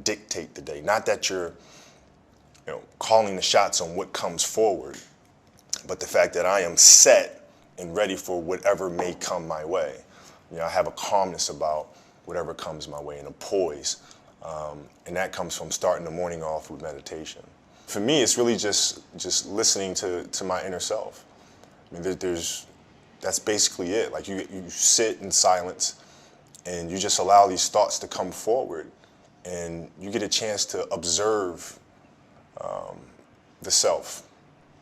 dictate the day. Not that you're, calling the shots on what comes forward, but the fact that I am set and ready for whatever may come my way. I have a calmness about whatever comes my way and a poise. And that comes from starting the morning off with meditation. For me, it's really just listening to my inner self. I mean, that's basically it. Like you sit in silence and you just allow these thoughts to come forward, and you get a chance to observe the self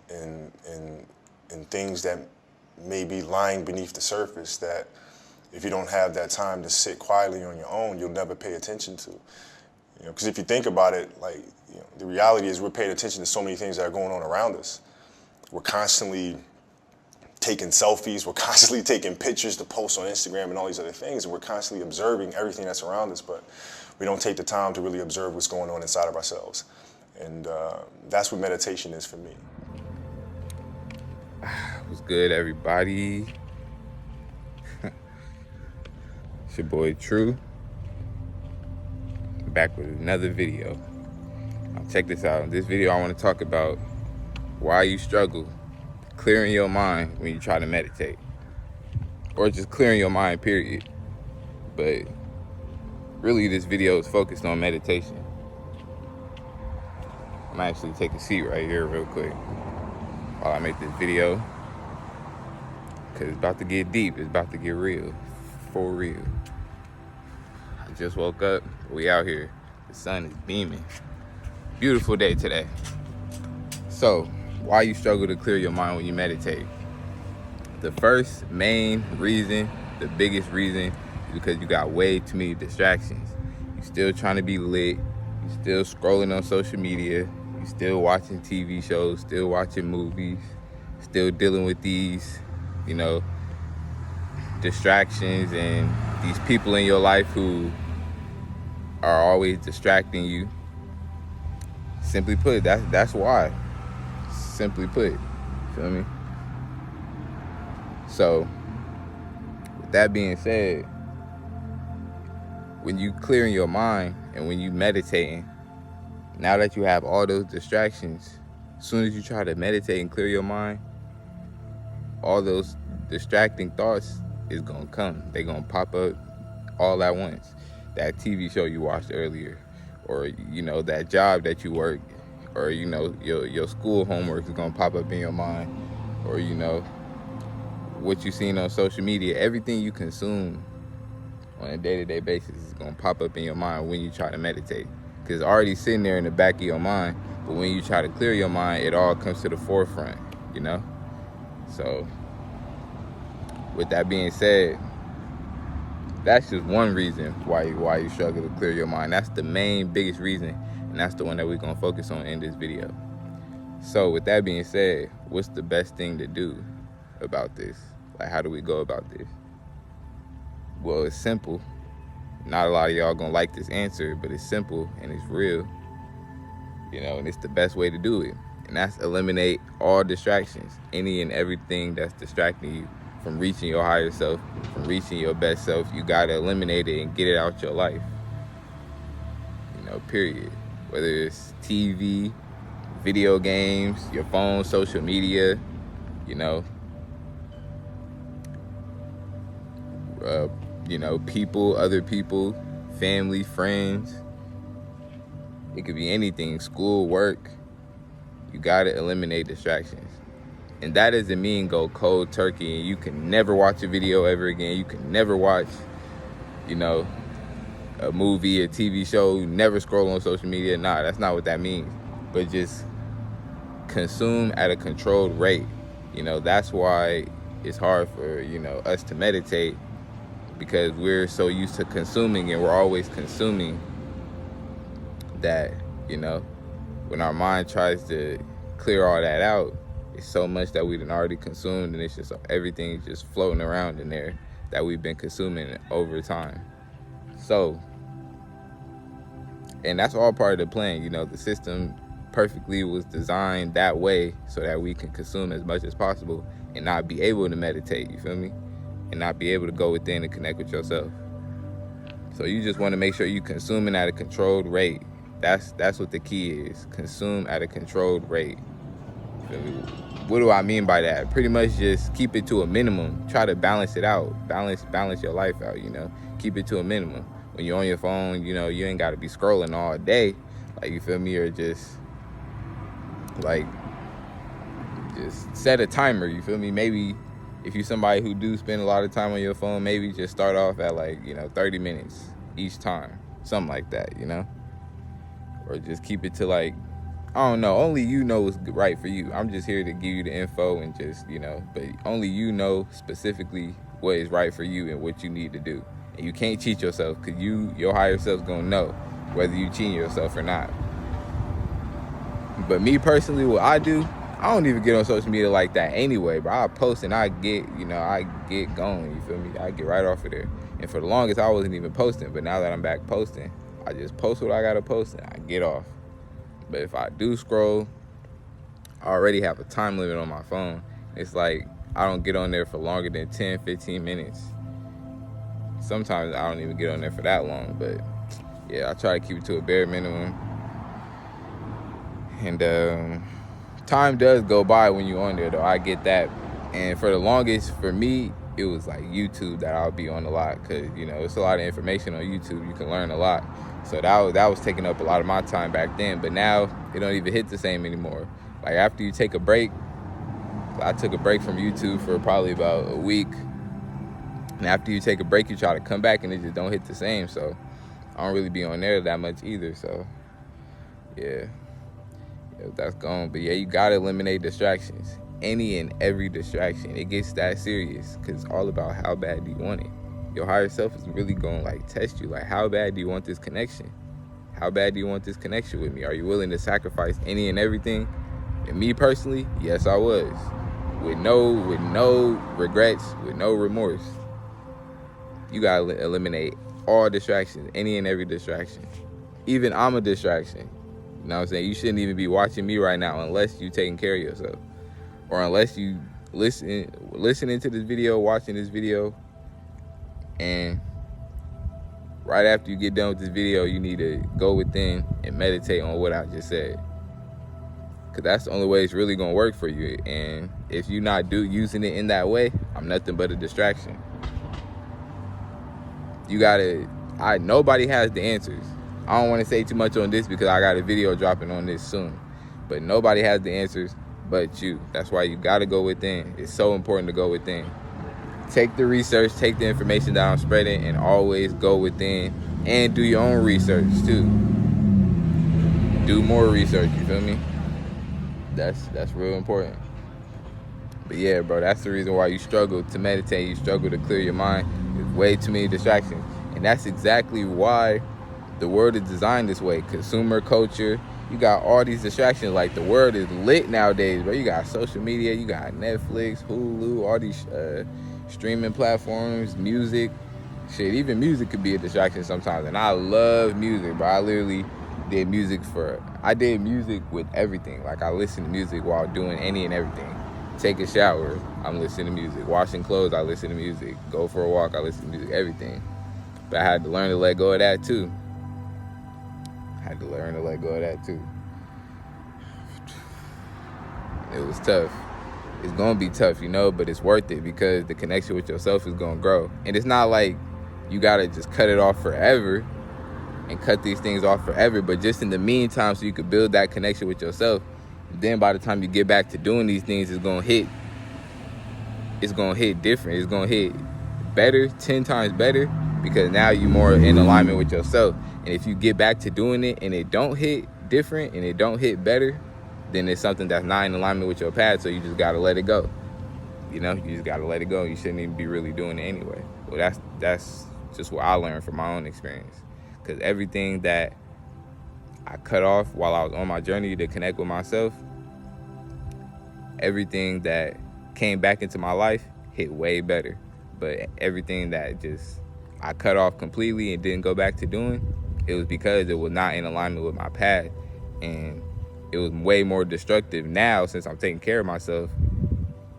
and things that may be lying beneath the surface that if you don't have that time to sit quietly on your own, you'll never pay attention to. Because if you think about it, the reality is we're paying attention to so many things that are going on around us. We're constantly taking selfies, we're constantly taking pictures to post on Instagram and all these other things, and we're constantly observing everything that's around us, but we don't take the time to really observe what's going on inside of ourselves. And that's what meditation is for me. What's good, everybody? It's your boy True, back with another video. Check this out. In this video, I want to talk about why you struggle clearing your mind when you try to meditate, or just clearing your mind, period. But really, this video is focused on meditation. I'm actually take a seat right here real quick while I make this video, because it's about to get deep. It's about to get real, for real. I just woke up. We out here. The sun is beaming. Beautiful day today. So, why you struggle to clear your mind when you meditate? The first main reason, the biggest reason, is because you got way too many distractions. You still trying to be lit. You still scrolling on social media. You still watching TV shows, still watching movies, still dealing with these, distractions and these people in your life who are always distracting you. Simply put, that's why. Simply put, feel me? So, with that being said, when you clearing your mind and when you meditating, now that you have all those distractions, as soon as you try to meditate and clear your mind, all those distracting thoughts is gonna come. They're gonna pop up all at once. That TV show you watched earlier, or that job that you work, or your school homework is gonna pop up in your mind, or what you seen on social media. Everything you consume on a day-to-day basis is gonna pop up in your mind when you try to meditate, because it's already sitting there in the back of your mind. But when you try to clear your mind, it all comes to the forefront. So with that being said, that's just one reason why you struggle to clear your mind. That's the main biggest reason, and that's the one that we're gonna focus on in this video. So with that being said, what's the best thing to do about this? Like, how do we go about this? Well, it's simple. Not a lot of y'all gonna like this answer, but it's simple and it's real, and it's the best way to do it. And that's eliminate all distractions, any and everything that's distracting you from reaching your higher self, from reaching your best self. You gotta eliminate it and get it out your life, period. Whether it's TV, video games, your phone, social media, people, other people, family, friends. It could be anything, school, work. You gotta eliminate distractions. And that doesn't mean go cold turkey and you can never watch a video ever again. You can never watch, a movie, a TV show, never scroll on social media. Nah, that's not what that means. But just consume at a controlled rate. That's why it's hard for, us to meditate, because we're so used to consuming, and we're always consuming, that, when our mind tries to clear all that out, it's so much that we've already consumed, and it's just everything's just floating around in there that we've been consuming over time. So, and that's all part of the plan. The system perfectly was designed that way so that we can consume as much as possible and not be able to meditate, you feel me? And not be able to go within and connect with yourself. So you just want to make sure you consuming at a controlled rate. That's what the key is. Consume at a controlled rate. What do I mean by that? Pretty much just keep it to a minimum. Try to balance it out. Balance your life out, Keep it to a minimum. When you're on your phone, you ain't got to be scrolling all day. Like, you feel me? Or just set a timer, you feel me? Maybe if you're somebody who do spend a lot of time on your phone, maybe just start off at 30 minutes each time. Something like that, Or just keep it to I don't know. Only you know what's right for you. I'm just here to give you the info and just, but only you know specifically what is right for you and what you need to do. And you can't cheat yourself, because your higher self's gonna know whether you cheating yourself or not. But me personally, what I do, I don't even get on social media like that anyway, bro. I post and I get going, you feel me? I get right off of there. And for the longest, I wasn't even posting. But now that I'm back posting, I just post what I gotta post and I get off. But if I do scroll, I already have a time limit on my phone. It's I don't get on there for longer than 10, 15 minutes. Sometimes I don't even get on there for that long, but yeah, I try to keep it to a bare minimum. And time does go by when you're on there, though. I get that. And for the longest, for me, it was YouTube that I'll be on a lot, because it's a lot of information on YouTube. You can learn a lot. So that was taking up a lot of my time back then. But now it don't even hit the same anymore. After you take a break, I took a break from YouTube for probably about a week. And after you take a break, you try to come back and it just don't hit the same. So I don't really be on there that much either. So yeah, that's gone. But yeah, you gotta eliminate distractions. Any and every distraction. It gets that serious, because it's all about how bad do you want it. Your higher self is really going to test you. How bad do you want this connection? How bad do you want this connection with me? Are you willing to sacrifice any and everything? And me personally, yes, I was. With no regrets, with no remorse. You got to eliminate all distractions, any and every distraction. Even I'm a distraction. You know what I'm saying? You shouldn't even be watching me right now unless you taking care of yourself. Or unless you listening to this video, watching this video, and right after you get done with this video, you need to go within and meditate on what I just said. Because that's the only way it's really going to work for you. And if you're not using it in that way, I'm nothing but a distraction. Nobody has the answers. I don't want to say too much on this because I got a video dropping on this soon. But nobody has the answers but you. That's why you got to go within. It's so important to go within. Take the research, take the information that I'm spreading, and always go within and do your own research too. Do more research, you feel me? That's real important. But yeah, bro, that's the reason why you struggle to meditate, you struggle to clear your mind. There's way too many distractions. And that's exactly why the world is designed this way. Consumer culture, you got all these distractions. The world is lit nowadays, bro. You got social media, you got Netflix, Hulu, all these streaming platforms, music. Shit, even music could be a distraction sometimes. And I love music, bro. I literally did music with everything. I listen to music while doing any and everything. Take a shower, I'm listening to music. Washing clothes, I listen to music. Go for a walk, I listen to music, everything. But I had to learn to let go of that too. It was tough. It's going to be tough, but it's worth it, because the connection with yourself is going to grow. And it's not like you got to just cut it off forever and cut these things off forever, but just in the meantime, so you could build that connection with yourself. Then by the time you get back to doing these things, it's going to hit different. It's going to hit better, 10 times better, because now you're more in alignment with yourself. And if you get back to doing it and it don't hit different and it don't hit better, then it's something that's not in alignment with your path, so you just got to let it go. You just got to let it go. You shouldn't even be really doing it anyway. Well, that's just what I learned from my own experience. Because everything that I cut off while I was on my journey to connect with myself, everything that came back into my life hit way better. But everything that just I cut off completely and didn't go back to doing, it was because it was not in alignment with my path. And it was way more destructive now since I'm taking care of myself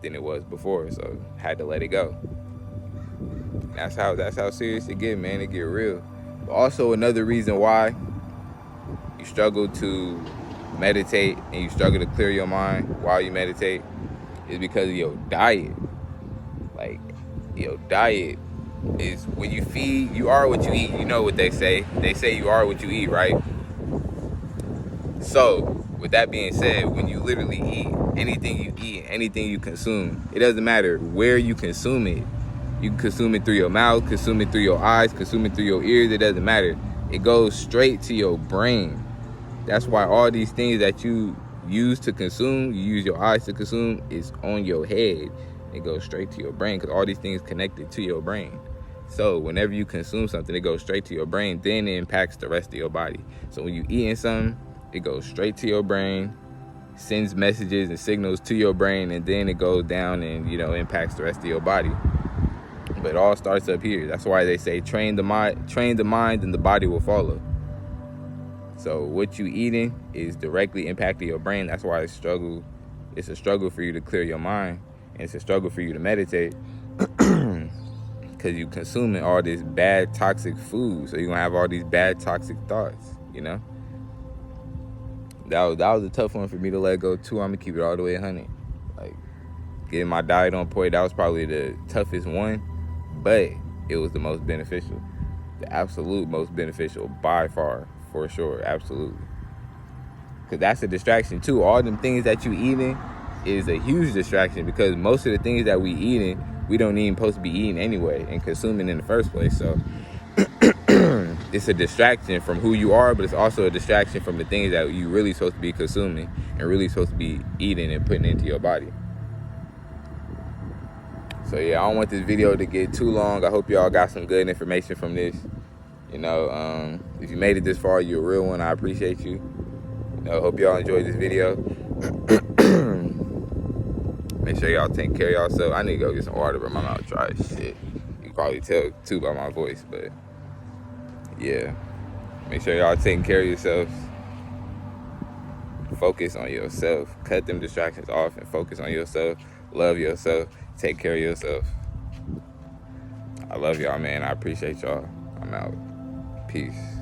than it was before. So I had to let it go. That's how serious it get, man. It get real. Also, another reason why you struggle to meditate and you struggle to clear your mind while you meditate is because of your diet. Like, your diet is when you feed, you are what you eat. You know what they say. They say you are what you eat, right? So, with that being said, when you literally eat, anything you eat, anything you consume, it doesn't matter where you consume it. You can consume it through your mouth, consume it through your eyes, consume it through your ears, it doesn't matter. It goes straight to your brain. That's why all these things that you use to consume, you use your eyes to consume, is on your head. It goes straight to your brain because all these things connected to your brain. So whenever you consume something, it goes straight to your brain, then it impacts the rest of your body. So when you eating something, it goes straight to your brain, sends messages and signals to your brain, and then it goes down and, impacts the rest of your body. But it all starts up here. That's why they say train the mind, and the body will follow. So what you eating is directly impacting your brain. That's why it's a struggle for you to clear your mind, and it's a struggle for you to meditate because you consuming all this bad toxic food. So you're gonna have all these bad toxic thoughts. That was a tough one for me to let go too. I'm gonna keep it all the way 100. Like, getting my diet on point, that was probably the toughest one, but it was the most beneficial. The absolute most beneficial by far, for sure, absolutely. Because that's a distraction too. All them things that you eating is a huge distraction because most of the things that we eating, we don't even supposed to be eating anyway and consuming in the first place. So it's a distraction from who you are, but it's also a distraction from the things that you really supposed to be consuming and really supposed to be eating and putting into your body. So yeah, I don't want this video to get too long. I hope y'all got some good information from this. If you made it this far, you're a real one. I appreciate you. Hope y'all enjoyed this video. Make sure y'all take care of yourself. I need to go get some water, but my mouth dry as shit. You can probably tell too by my voice, but yeah. Make sure y'all taking care of yourselves. Focus on yourself. Cut them distractions off and focus on yourself. Love yourself. Take care of yourself. I love y'all, man. I appreciate y'all. I'm out. Peace.